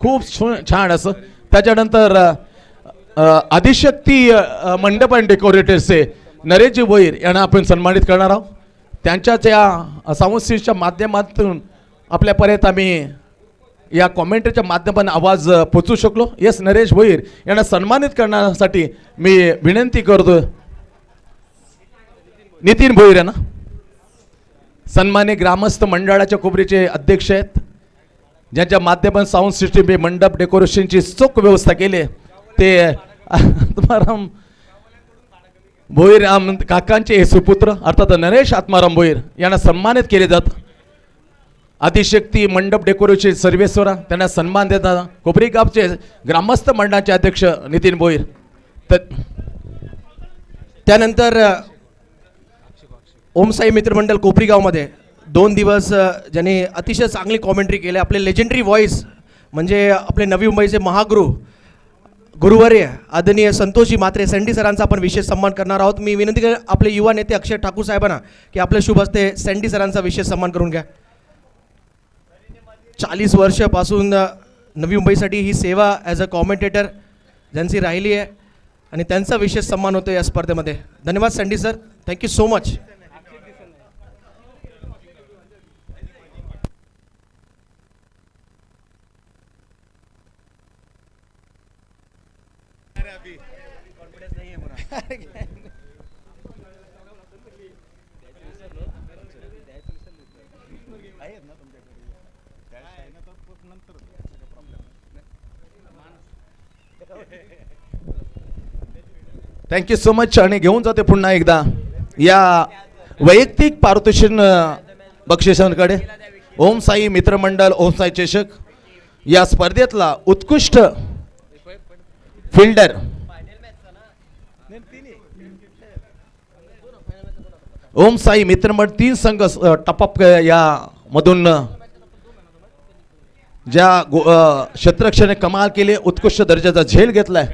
खूप छान असं. त्याच्यानंतर आदिशक्ती मंडप अँड डेकोरेटर्सचे नरेशजी भोईर यांना आपण सन्मानित करणार आहोत. त्यांच्याच या साऊंड माध्यमातून आपल्यापर्यंत आम्ही या कॉमेंटरीच्या माध्यमातून आवाज पोचू शकलो. यस, नरेश भोईर यांना सन्मानित करण्यासाठी मी विनंती करतो. नितीन भोईर यांना, सन्मान्य ग्रामस्थ मंडळाच्या कोपरीचे अध्यक्ष आहेत, ज्यांच्या माध्यमातून साऊंड सिस्टीम हे मंडप डेकोरेशनची चोख व्यवस्था केली. ते आत्माराम भोईर काकांचे सुपुत्र अर्थात नरेश आत्माराम भोईर यांना सन्मानित केले जात. आदिशक्ती मंडप डेकोरेशन सर्वेश्वरा त्यांना सन्मान देतात. कोपरी गावचे ग्रामस्थ मंडळाचे अध्यक्ष नितीन भोईर. त्यानंतर ओमसाई मित्रमंडळ कोपरी गावमध्ये 2 दिवस ज्यांनी अतिशय चांगली कॉमेंट्री केली. आपले लेजेंडरी व्हॉइस म्हणजे आपले नवी मुंबईचे महागुरु गुरुवर्य आदरणीय संतोषजी म्हात्रे सँडी सरांचा आपण विशेष सन्मान करणार आहोत. मी विनंती करेन आपले युवा नेते अक्षय ठाकूर साहेबांना की आपल्या शुभ हस्ते सँडी सरांचा विशेष सन्मान करून घ्या. 40 वर्षापासून नवी मुंबईसाठी ही सेवा ॲज अ कॉमेंटेटर ज्यांची राहिली आहे आणि त्यांचा विशेष सन्मान होतो या स्पर्धेमध्ये. धन्यवाद sandy sir, thank you so much. Thank you so much. आणि घेऊन जाते पुन्हा एकदा या वैयक्तिक पारितोषिक बक्षिसांकडे. ओम साई मित्रमंडळ ओम साई चषक या स्पर्धेतला उत्कृष्ट फिल्डर ओम साई मित्रमंडळ 3 संघ टपअप या मधून ज्या क्षेत्ररक्षणे कमाल केले, उत्कृष्ट दर्जाचा झेल घेतलाय.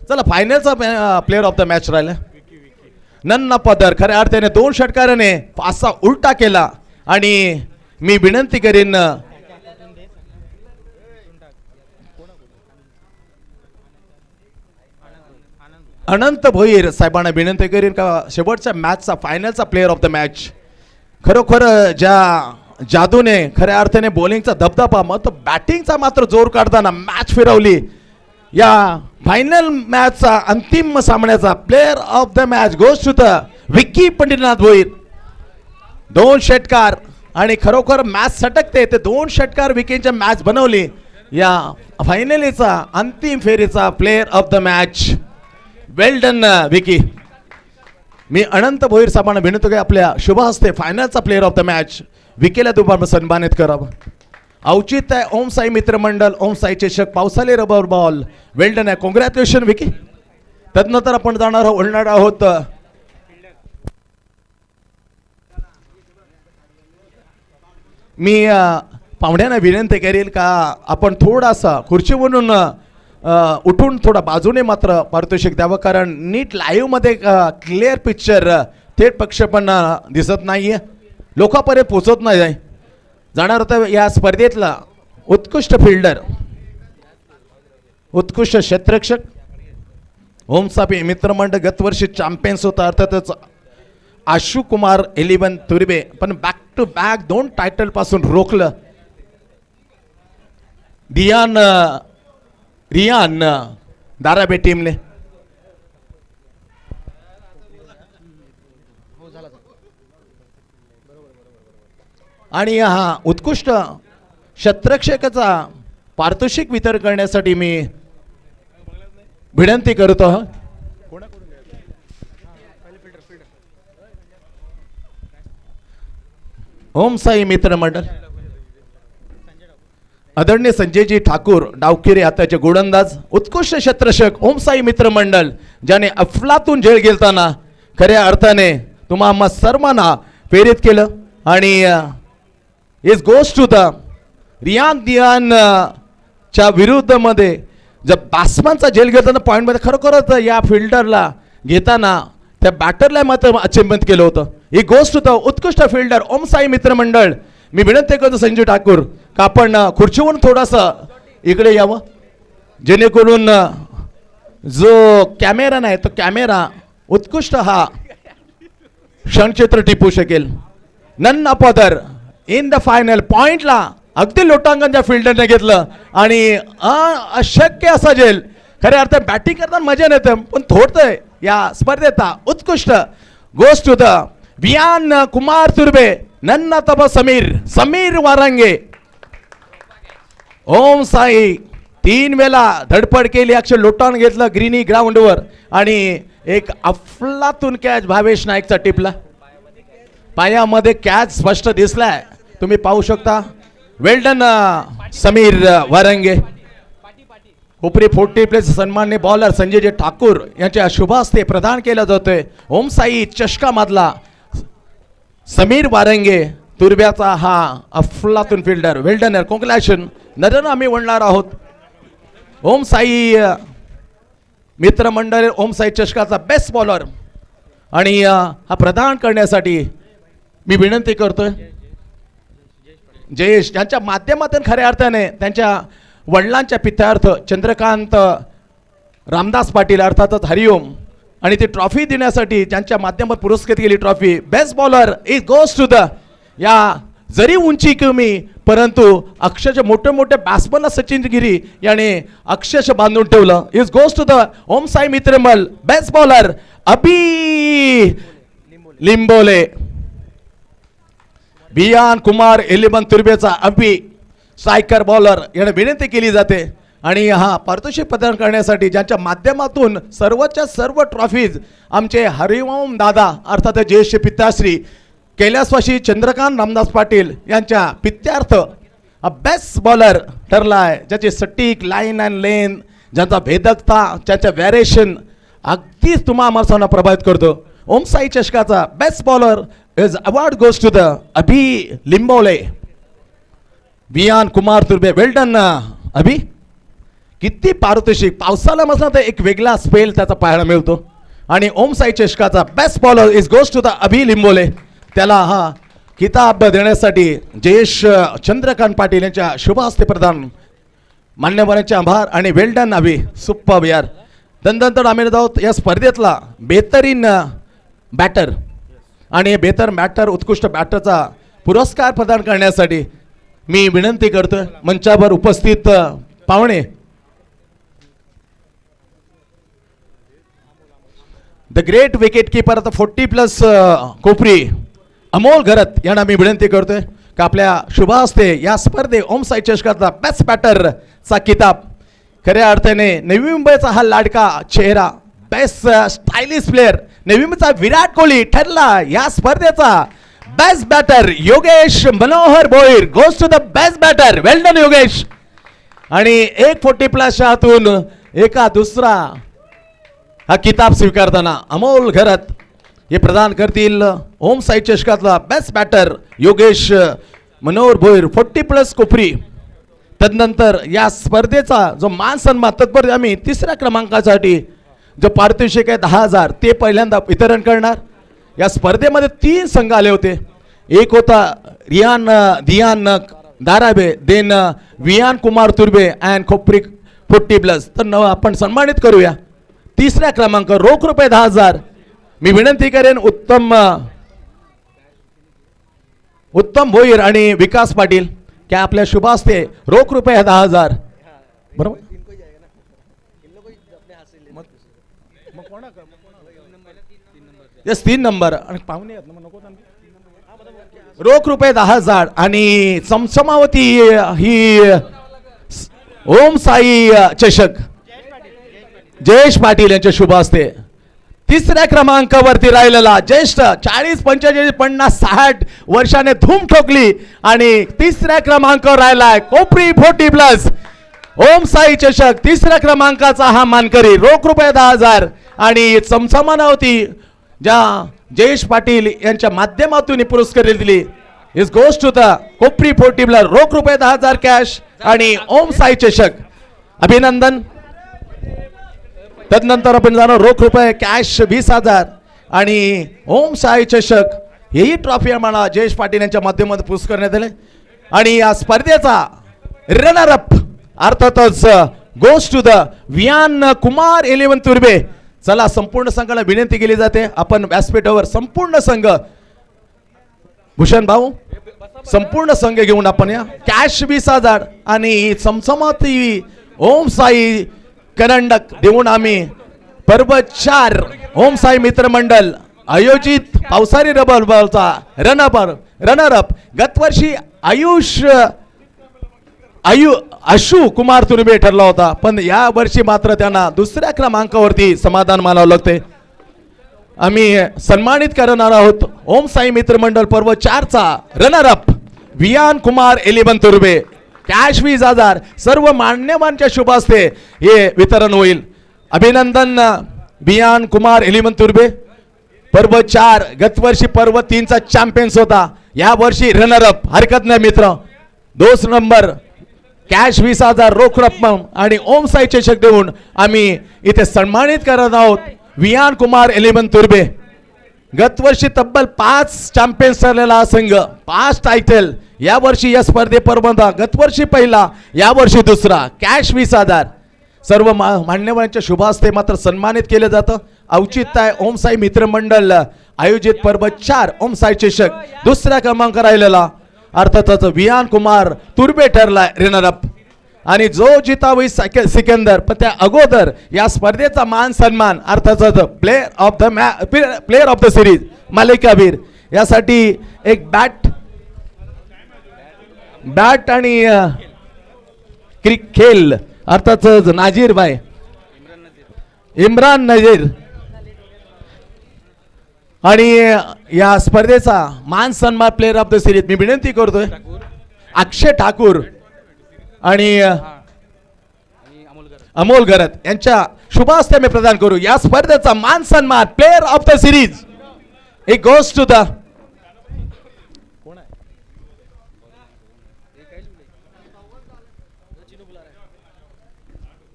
चला फायनलचा प्लेअर ऑफ द मॅच राहिला नन्ना पदर. खऱ्या अर्थाने 2 षटकाराने 5-6 उलटा केला. आणि मी विनंती करीन अनंत भोईर साहेबांना विनंती करीन का शेवटच्या मॅचचा फायनलचा प्लेअर ऑफ द मॅच खरोखर ज्या जादूने खऱ्या अर्थाने बॉलिंगचा दबदबा मग बॅटिंगचा मात्र जोर काढताना मॅच फिरवली. या फायनल मॅचचा अंतिम सामन्याचा player of the match goes to the Vicky Panditnath Bhoir. 2 षटकार आणि खरोखर मॅच सटकते. ते 2 षटकार विकेटच्या मॅच बनवली. या फायनलीचा अंतिम फेरीचा player of the match. Well done Vicky. मी अनंत भोईर साहेबांना विनंती आपल्या शुभ हस्ते फायनलचा प्लेअर ऑफ द मॅच विकीला तुम्हाला सन्मानित करावं. औचित्य आहे ओम साई मित्रमंडळ ओम साई चषक पावसाले रबर बॉल. वेल डन आहे. कॉंग्रॅच्युलेशन विकी. तदनंतर आपण जाणार बोलणार आहोत मी पाहुण्यांना विनंती करेल का आपण थोडासा खुर्चीवरून उठून थोडा बाजूने मात्र पारितोषिक द्यावं. कारण नीट लाईव्हमध्ये क्लिअर पिक्चर थेट प्रक्षेपण दिसत नाही आहे, लोकांपर्यंत पोचत नाही आहे. जाणार होतं या स्पर्धेतला उत्कृष्ट फिल्डर उत्कृष्ट क्षेत्ररक्षक ओम साई मित्रमंडळ गतवर्षी चॅम्पियन्स होता अर्थातच आशु कुमार 11 तुर्बे. पण बॅक टू बॅक 2 टायटल पासून रोखलं. रियान दाराबे टीमने आणि हा उत्कृष्ट क्षेत्ररक्षकाचा पारितोषिक वितरण करण्यासाठी मी विनंती करतो. ओम साई मित्रमंडळ आदरणीय संजयजी ठाकूर डावखिरे हाताचे गोलंदाज उत्कृष्ट क्षेत्ररक्षक ओम साई मित्रमंडळ ज्याने अफलातून झेल घेताना खऱ्या अर्थाने तुम्हा सर्वांना प्रेरित केलं. आणि is goes to the Riyan च्या विरुद्ध मध्ये जब बॅट्समनचा झेल घेताना पॉइंट मध्ये खरोखरच या फिल्डरला घेताना त्या बॅटरला मात्र अचंबित केलं होतं. ही गोष्ट होतं उत्कृष्ट फिल्डर ओम साई मित्रमंडळ. मी विनंती करतो संजू ठाकूर का आपण खुर्चीवरून थोडंसं इकडे यावं, जेणेकरून जो कॅमेरा नाही तो कॅमेरा उत्कृष्ट हा क्षणचित्र टिपू शकेल. नन अपॉदर इन द फायनल पॉइंटला अगदी लोटांगणच्या फिल्डरने घेतलं आणि अशक्य असं जेल खऱ्या अर्थ बॅटिंग करताना मजा येते, पण थोडतंय या स्पर्धेचा उत्कृष्ट गोष्ट होतं. वियान कुमार तुर्बे, नन्ना तब समीर वारंगे. ओम साई 3 वेळा धडपड केली, अक्षर लोटान घेतलं ग्रीनी ग्राउंडवर आणि एक अफलातून कॅच भावेश नाईकचा टिपला. पायामध्ये कॅच स्पष्ट दिसलाय, तुम्ही पाहू शकता. वेल्डन समीर वारंगे. कोपरी 40 प्लेस सन्मान्य बॉलर संजय ठाकूर यांच्या शुभ हस्ते प्रदान केला जातोय ओम साई चषका मधला समीर वारंगे तुर्ब्याचा हा अफलातून फिल्डर. वेल्डनर कॉंग्रॅच्युलेशन. नजर आम्ही वळणार आहोत ओम साई मित्रमंडळ ओम साई चषकाचा बेस्ट बॉलर आणि हा प्रदान करण्यासाठी मी विनंती करतोय जयेश यांच्या माध्यमातून खऱ्या अर्थाने त्यांच्या वडिलांच्या पित्यार्थ चंद्रकांत रामदास पाटील अर्थातच हरिओम आणि ती ट्रॉफी देण्यासाठी ज्यांच्या माध्यमात पुरस्कृत केली trophy best bowler is goes to the. या जरी उंची कमी परंतु अक्षरशः मोठे मोठे बॅट्समनला सचिन गिरी याने अक्षरशः बांधून ठेवलं. Is goes to the Om Sai Mitramal best bowler Abhi Limbole. Viyan Kumar 11 तुर्बेचा अभि स्ट्रायकर बॉलर याने विनंती केली जाते आणि हा पारितोषिक प्रदान करण्यासाठी ज्यांच्या माध्यमातून सर्वच्या सर्व ट्रॉफीज आमचे हरिओम दादा अर्थात ज्येष्ठ पित्याश्री कैलासवासी चंद्रकांत रामदास पाटील यांच्या पित्यार्थ बेस्ट बॉलर ठरला आहे, ज्याची सटीक लाईन अँड लेन, ज्यांचा भेदकता, ज्याच्या व्हॅरिएशन अगदीच तुम्हाला प्रभावित करतो. ओम साई चषकाचा best bowler is award goes to the Abhi Limbole. Viyan Kumar Turbe well done Abhi. किती पारितोषिक पावसाला मसला तर एक वेगळा स्पेल त्याचा पाहायला मिळतो आणि ओम साई चषकाचा best bowler is goes to the Abhi Limbole. त्याला हा किताब देण्यासाठी जयेश चंद्रकांत पाटील यांच्या शुभ हस्ते प्रदान. मान्यवरांचे आभार आणि वेल्डन अभि सुपर यार. तदनंतर आम्ही जाऊत या स्पर्धेतला बेहतरीन बॅटर आणि बेहतर बॅटर उत्कृष्ट बॅटरचा पुरस्कार प्रदान करण्यासाठी मी विनंती करतोय मंचावर उपस्थित पाहुणे द ग्रेट विकेट कीपर आता 40+ कोपरी अमोल घरत यांना मी विनंती करतोय का आपल्या शुभ हस्ते या स्पर्धे ओम साई चषकाचा बेस्ट बॅटरचा किताब खऱ्या अर्थाने नवी मुंबईचा हा लाडका चेहरा बेस्ट स्टायलिश प्लेअर नवी मुंबईचा विराट कोहली ठरला या स्पर्धेचा best batter. Yogesh Manohar Bhoir goes to the best batter. Well done Yogesh. आणि 140+ हातून एका दुसरा हा किताब स्वीकारताना अमोल घरत हे प्रदान करतील ओम साई चषकातला बेस्ट बॅटर योगेश मनोहर भोईर 40+ कोपरी. तदनंतर या स्पर्धेचा जो मान सन्मान तत्पर आम्ही 3ऱ्या क्रमांकासाठी जो पारितोषिक आहे 10,000 ते पहिल्यांदा वितरण करणार. या स्पर्धेमध्ये 3 संघ आले होते. एक होता दियान दाराबे, देन वियान कुमार तुर्बे अँड खोपरी 40+. तर आपण सन्मानित करूया 3ऱ्या क्रमांक रोख रुपये 10,000. मी विनंती करेन उत्तम भोईर आणि विकास पाटील क्या आपल्या शुभ हस्ते रोख रुपये 10,000. बरोबर यस 3 नंबर आणि पाहुणे रोख रुपये 10,000 आणि समसमावती ही ओम साई चषक जयेश पाटील यांच्या शुभ हस्ते 3ऱ्या क्रमांकावरती राहिलेला ज्येष्ठ 40, 45, 50, 60 वर्षाने धूम ठोकली आणि 3ऱ्या क्रमांकावर राहिलाय कोपरी 40+. ओम साई चषक 3ऱ्या क्रमांकाचा हा मानकरी रोख रुपये 10,000 आणि समसमानावती ज्या जयेश पाटील यांच्या माध्यमातून पुरस्कार दिली इज गोज टू द कोपरी 40+ रोख रुपये 10,000 कॅश आणि ओम साई चषक. अभिनंदन. तदनंतर आपण जाणार रोख रुपये कॅश 20,000 आणि ओम साई चषक हेही ट्रॉफी आम्हाला जयेश पाटील यांच्या माध्यमातून पुरस्कृत करण्यात आले आणि या स्पर्धेचा रनर अप अर्थातच goes to the Viaan Kumar 11 Turbe. चला संपूर्ण संघाला विनंती केली जाते आपण व्यासपीठावर संपूर्ण संघ भूषण भाऊ संपूर्ण संघ घेऊन आपण या कॅश 20,000 आणि चमचमाती ओम साई करंडक देऊन आम्ही पर्व 4 ओम साई मित्रमंडळ आयोजित पावसाळी रबर बॉलचा रनर अप गतवर्षी आशु कुमार तुर्बे ठरला होता पण या वर्षी मात्र त्यांना दुसऱ्या क्रमांकावरती समाधान मानावं लागते. आम्ही सन्मानित करणार आहोत ओम साई मित्रमंडळ पर्व 4 चा runner up Viyan Kumar 11 Turbe. Cash 20,000 सर्व मान्यवांच्या शुभ हस्ते हे वितरण होईल. अभिनंदन वियान कुमार 11 तुर्बे. पर्व 4 गतवर्षी पर्व 3 चा चॅम्पियन्स होता या वर्षी रनर अप. हरकत नाही मित्र. 2 नंबर कॅश 20,000 रोख रक्कम आणि ओम साई चषक देऊन आम्ही इथे सन्मानित करत आहोत वियान कुमार 11 तुर्बे. गतवर्षी तब्बल 5 चॅम्पियन्स ठरलेला संघ 5 टायटल. या वर्षी या स्पर्धेपर्यंत गतवर्षी पहिला या वर्षी दुसरा. कॅश 20,000 सर्व मान्यवरांच्या शुभ हस्ते मात्र सन्मानित केलं जातं. औचित्य आहे ओम साई मित्रमंडळ आयोजित पर्व 4 ओम साई चषक दुसऱ्या क्रमांक राहिलेला अर्थातच वियान कुमार तुर्बे ठरलाय रनर अप आणि जो जितावी सिकंदर पण त्या अगोदर या स्पर्धेचा मान सन्मान अर्थातच प्लेअर ऑफ द सिरीज मालिकावीर यासाठी एक बॅट आणि खेळ अर्थातच नाजीर भाई इम्रान नजीर आणि या स्पर्धेचा मान सन्मान प्लेअर ऑफ द सिरीज मी विनंती करतोय अक्षय ठाकूर आणि अमोल गरत यांच्या शुभ हस्ते मी प्रदान करू. या स्पर्धेचा मान सन्मान player of the series it goes to the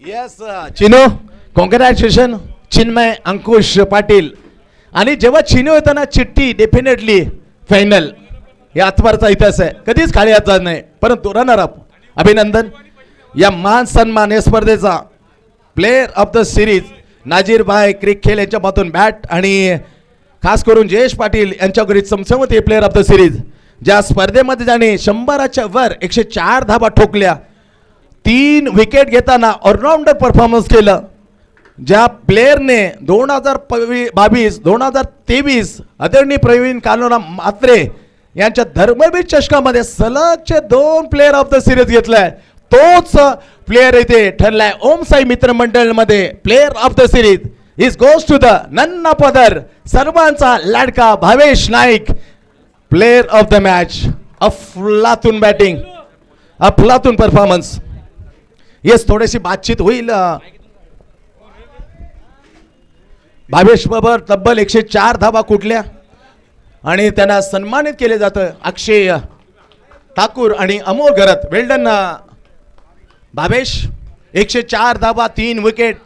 yes Chino. Congratulation Chinmay Ankush Patil. आणि जेव्हा चिनो येतं ना चिठ्ठी डेफिनेटली फायनल या आत्माचा इतिहास आहे कधीच खाली जात नाही परंतु रनर अप अभिनंदन. या मान सन्मान या स्पर्धेचा प्लेअर ऑफ द सिरीज नाजीर भाई क्रिकेट यांच्या मातून बॅट आणि खास करून जयेश पाटील यांच्याकडे चमचमते प्लेअर ऑफ द सिरीज. ज्या स्पर्धेमध्ये ज्याने 100च्या वर 104 धाबा ठोकल्या 3 विकेट घेताना ऑलराऊंडर परफॉर्मन्स केलं. ज्या प्लेअरने 2022 2023 आदरणीय प्रवीण कानोरा म्हात्रे यांच्या धर्मवीर चषकामध्ये सलगचे 2 प्लेअर ऑफ द सिरीज घेतलाय तोच प्लेअर इथे ठरलाय ओम साई मित्रमंडळ मध्ये player of the series is goes to the none of other सर्वांचा लाडका Bhavesh Naik player of the match. अफलातून बॅटिंग अफलातून परफॉर्मन्स. येस थोडीशी बातचीत होईल भावेश बाबर तब्बल 104 धाबा कुठल्या आणि त्यांना सन्मानित केले जातं. अक्षय ठाकूर आणि अमोल गरत वेल्डन भावेश 104 धाबा 3 विकेट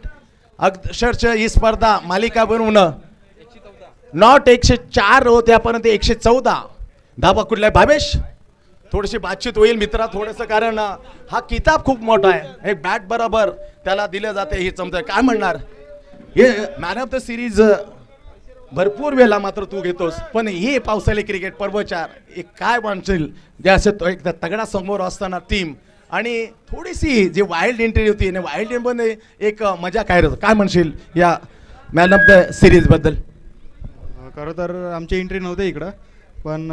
अक्षरशः ही स्पर्धा मालिका बनवून नॉट 104 होत्या परंतु 114 धाबा कुठल्या भावेश. थोडीशी बातचीत होईल मित्रा थोडंसं कारण हा किताब खूप मोठा आहे एक बॅट बरोबर त्याला दिलं जाते हे समजा काय म्हणणार हे मॅन ऑफ द सिरीज भरपूर वेळा मात्र तू घेतोस पण हे पावसाळी क्रिकेट पर्व 4 एक काय म्हणशील जे असे एक तगडा समोर असताना टीम आणि थोडीशी जी वाईल्ड एंट्री होती आणि वाईल्ड एंट्रीमध्ये एक मजा काय म्हणशील या मॅन ऑफ द सिरीज बद्दल. खरं तर आमची एंट्री नव्हती इकडं पण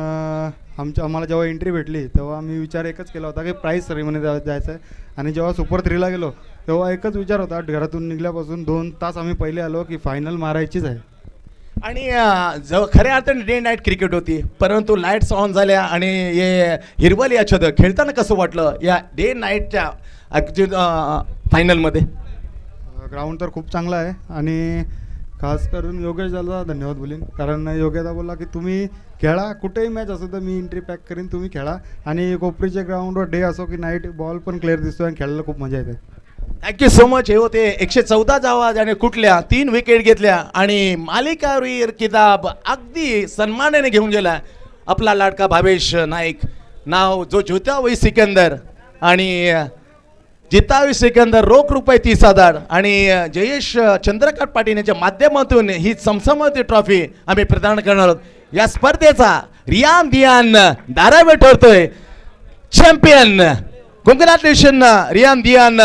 आम्हाला जेव्हा एंट्री भेटली तेव्हा आम्ही विचार एकच केला होता की प्राईज सेरेमनी जायचं आहे आणि जेव्हा सुपर 3ला गेलो तेव्हा एकच विचार होता घरातून निघल्यापासून 2 तास आम्ही पहिले आलो की फायनल मारायचीच आहे. आणि खऱ्या अर्थाने डे नाईट क्रिकेट होती परंतु लाईट्स ऑन झाल्या आणि हे हिरवल या छत खेळताना कसं वाटलं या डे नाईटच्या फायनलमध्ये. ग्राउंड तर खूप चांगला आहे आणि खास करून योगेश दादा धन्यवाद बोलीन कारण योगेशदा बोलला की तुम्ही खेळा कुठेही मॅच असो तर मी एंट्री पॅक करीन तुम्ही खेळा आणि कोपरीच्या ग्राउंडवर डे असो की नाईट बॉल पण क्लिअर दिसतो आणि खेळायला खूप मजा येते. Thank you so much. हे होते 114 धावा ज्याने कुठल्या 3 विकेट घेतल्या आणि मालिकावीर किताब अगदी सन्मानाने घेऊन गेला आपला लाडका भावेश नाईक. नाव जो ज्योतावी सिकंदर आणि जितावी सिकंदर रोख रुपये 30,000 आणि जयेश चंद्रकांत पाटील यांच्या माध्यमातून ही चमचमती ट्रॉफी आम्ही प्रदान करणार आहोत. या स्पर्धेचा रियान दियान धारावे ठरतोय champion. Congratulation Riyan Diyan.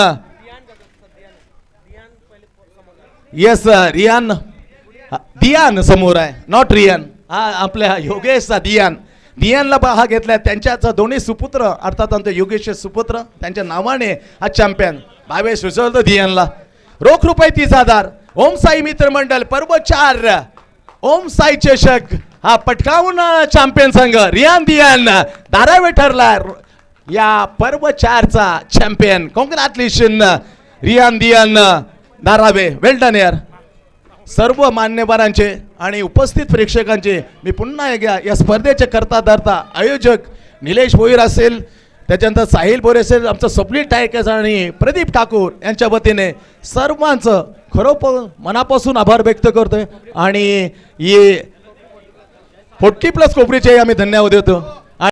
Yes Riyan Diyan समोर आहे, नॉट रियान. हा आपल्या योगेशचा दियान. दियानला हा घेतलाय त्यांच्याच दोन्ही सुपुत्र अर्थात आमचे योगेश सुपुत्र त्यांच्या नावाने हा चॅम्पियन भावेश सुचवतो दियानला. रोख रुपये 30,000. ओम साई मित्र मंडळ पर्व 4 ओम साई चषक हा पटकावून चॅम्पियन संघ रियान दियान धारावे ठरला या पर्व 4चा चॅम्पियन. कॉंग्रॅच्युलेशन रियान दियान धारावे. वेल डन यार. सर्व मान्यवरांचे आणि उपस्थित प्रेक्षकांचे मी पुन्हा एकदा या स्पर्धेचे करता धरता आयोजक निलेश भोईर असेल, त्याच्यानंतर साहिल बोरे असेल, आमचं स्वप्नील टायकस आणि प्रदीप ठाकूर यांच्या वतीने सर्वांचं खरोखर मनापासून आभार व्यक्त करतोय आणि 40+ कोपरीचे आम्ही धन्यवाद देतो.